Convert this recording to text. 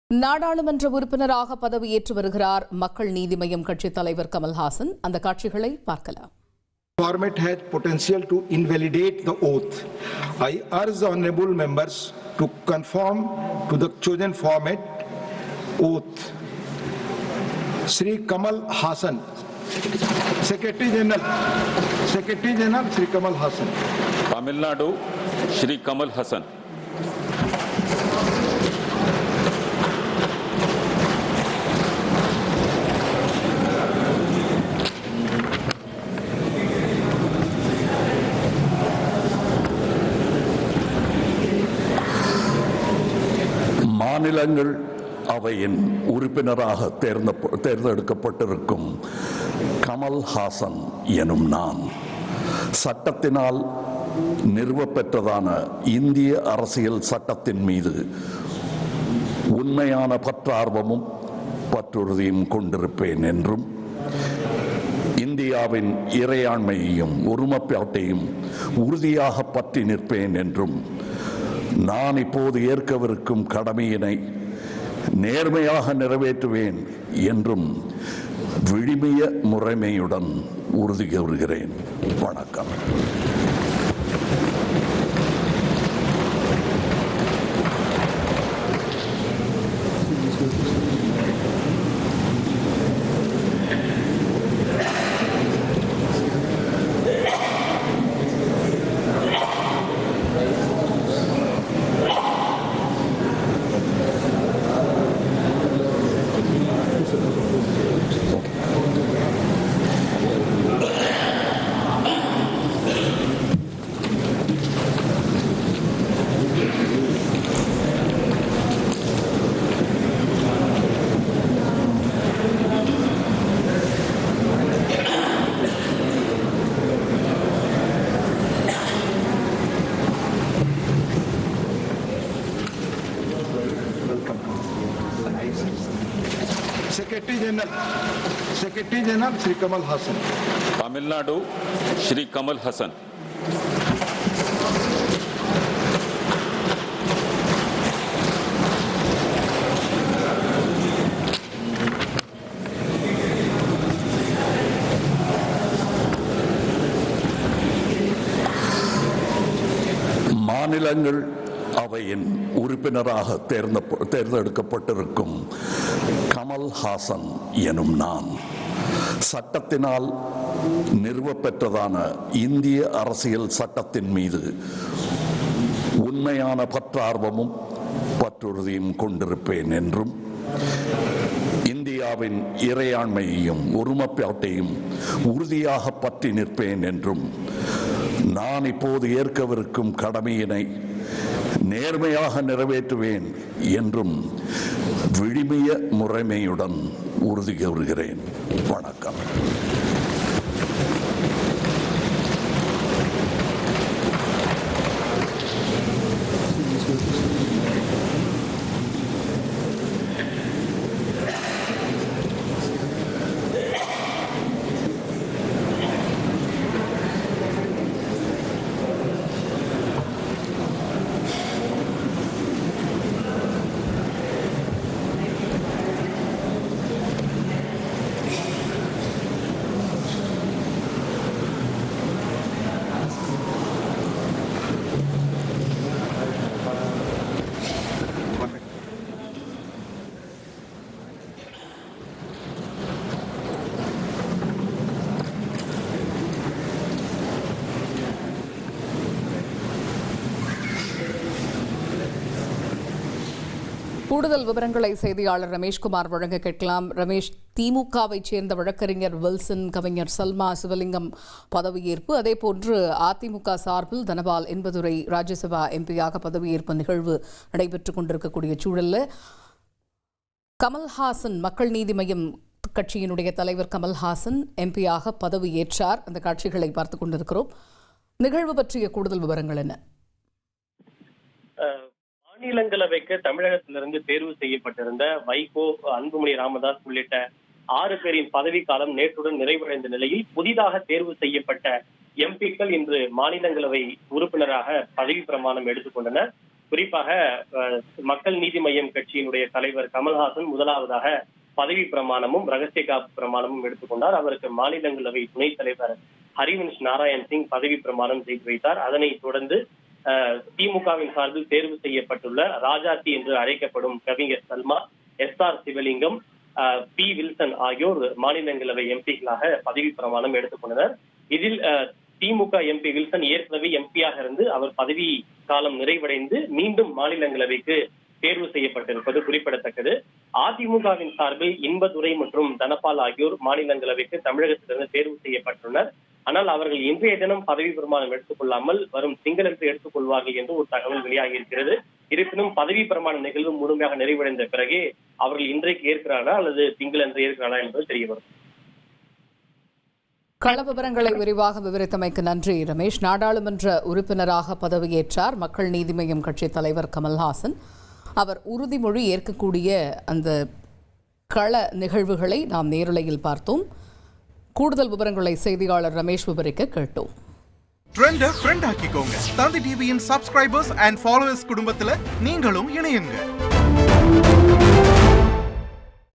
நாடாளுமன்ற உறுப்பினராக பதவியேற்று வருகிறார் மக்கள் நீதி மய்யம் கட்சி தலைவர் கமல்ஹாசன். அந்த காட்சிகளை பார்க்கலாம். Format has potential to invalidate the oath. I urge the honorable members to conform to the chosen format oath. Sri Kamal Hassan, Secretary General Sri Kamal Hassan. Tamil Nadu, Sri Kamal Hassan. மாநிலங்கள் அவையின் உறுப்பினராக தேர்ந்தெடுக்கப்பட்டிருக்கும் கமல்ஹாசன் எனும் நான் சட்டத்தினால் நிறுவப்பெற்றதான இந்திய அரசியல் சட்டத்தின் மீது உண்மையான பற்றார்வமும் பற்றுறுதியும் கொண்டிருப்பேன் என்றும் இந்தியாவின் இறையாண்மையையும் ஒருமைப்பாட்டையும் உறுதியாக பற்றி நிற்பேன் என்றும் நான் இப்போது ஏற்கவிருக்கும் கடமையினை நேர்மையாக நிறைவேற்றுவேன் என்றும் விழுமிய முறைமையுடன் உறுதி கூறுகிறேன். வணக்கம். Secretary General Sri Kamal Hassan. Tamil Nadu, Sri Kamal Hassan. மாநிலங்கள் அவையின் உறுப்பினராக தேர்ந்தெடுக்கப்பட்டிருக்கும் கமல்ஹாசன் எனும் நான் சட்டத்தினால் நிறுவப்பெற்றதான இந்திய அரசியல் சட்டத்தின் மீது உண்மையான பற்றார்வமும் பற்றுறுதியும் கொண்டிருப்பேன் என்றும் இந்தியாவின் இறையாண்மையையும் ஒருமைப்பாட்டையும் உறுதியாக பற்றி நிற்பேன் என்றும் நான் இப்போது ஏற்கவிருக்கும் கடமையினை நேர்மையாக நிறைவேற்றுவேன் என்றும் விழுமிய முறைமையுடன் உறுதி கூறுகிறேன். வணக்கம். கூடுதல் விவரங்களை செய்தியாளர் ரமேஷ்குமார் வழங்க கேட்கலாம். ரமேஷ், திமுகவை சேர்ந்த வழக்கறிஞர் வில்சன், கவிஞர் சல்மா சிவலிங்கம் பதவியேற்பு, அதேபோன்று அதிமுக சார்பில் தனபால் என்பதுரை ராஜ்யசபா எம்பியாக பதவியேற்பு நிகழ்வு நடைபெற்றுக் கொண்டிருக்கக்கூடிய சூழலில் கமல்ஹாசன் மக்கள் நீதி மய்யம் கட்சியினுடைய தலைவர் கமல்ஹாசன் எம்பியாக பதவியேற்றார். அந்த காட்சிகளை பார்த்துக் கொண்டிருக்கிறோம். நிகழ்வு பற்றிய கூடுதல் விவரங்கள் என்ன? மாநிலங்களவைக்கு தமிழகத்திலிருந்து தேர்வு செய்யப்பட்டிருந்த வைகோ, அன்புமணி ராமதாஸ் உள்ளிட்ட 6 பேரின் பதவிக்காலம் நேற்றுடன் நிறைவடைந்த நிலையில் புதிதாக தேர்வு செய்யப்பட்ட எம்பிக்கள் இன்று மாநிலங்களவை உறுப்பினராக பதவி பிரமாணம் எடுத்துக் கொண்டனர். குறிப்பாக மக்கள் நீதி மய்யம் கட்சியினுடைய தலைவர் கமல்ஹாசன் முதலாவதாக பதவி பிரமாணமும் ரகசிய காப்பு பிரமாணமும் எடுத்துக்கொண்டார். அவருக்கு மாநிலங்களவை துணைத் தலைவர் ஹரிவன்ஷ் நாராயண் சிங் பதவி பிரமாணம் செய்து வைத்தார். அதனைத் தொடர்ந்து திமுகவின் சார்பில் தேர்வு செய்யப்பட்டுள்ள ராஜாத்தி என்று அழைக்கப்படும் கவிஞர் சல்மா, எஸ்ஆர் சிவலிங்கம், பி வில்சன் ஆகியோர் மாநிலங்களவை எம்பிக்களாக பதவி பிரமாணம் எடுத்துக்கொண்டனர். இதில் திமுக எம்பி வில்சன் ஏற்கனவே எம்பியாக இருந்து அவர் பதவி காலம் நிறைவடைந்து மீண்டும் மாநிலங்களவைக்கு தேர்வு செய்யப்பட்டிருப்பது குறிப்பிடத்தக்கது. அதிமுகவின் சார்பில் இன்பதுரை மற்றும் தனபால் ஆகியோர் மாநிலங்களவைக்கு தமிழகத்திலிருந்து தேர்வு செய்யப்பட்டுள்ளனர். ஆனால் அவர்கள் இன்றைய தினம் பதவி பிரமாணம் எடுத்துக் கொள்ளாமல் வரும் திங்களன்று எடுத்துக் கொள்வார்கள் என்று ஒரு தகவல் வெளியாகி இருக்கிறது. இருப்பினும் பதவி பிரமாண நிகழ்வு முழுமையாக நிறைவடைந்த பிறகே அவர்கள் இன்றைக்கு ஏற்கிறாரா அல்லது திங்களன்று ஏற்கிறாரா என்பது தெரிய வரும். கள விவரங்களை விரிவாக விவரித்தமைக்கு நன்றி ரமேஷ். நாடாளுமன்ற உறுப்பினராக பதவியேற்றார் மக்கள் நீதி மய்யம் கட்சி தலைவர் கமல்ஹாசன். அவர் உறுதிமொழி ஏற்கக்கூடிய அந்த கள நிகழ்வுகளை நாம் நேரலையில் பார்த்தோம். கூடுதல் விவரங்களை செய்தியாளர் ரமேஷ் விவரிக்க கேட்டோம். ட்ரெண்டை ஃப்ரெண்ட் ஆக்கிக்கோங்க. தந்தி டிவியின் சப்ஸ்கிரைபர்ஸ் அண்ட் ஃபாலோவர்ஸ் குடும்பத்தில் நீங்களும் இணையுங்க.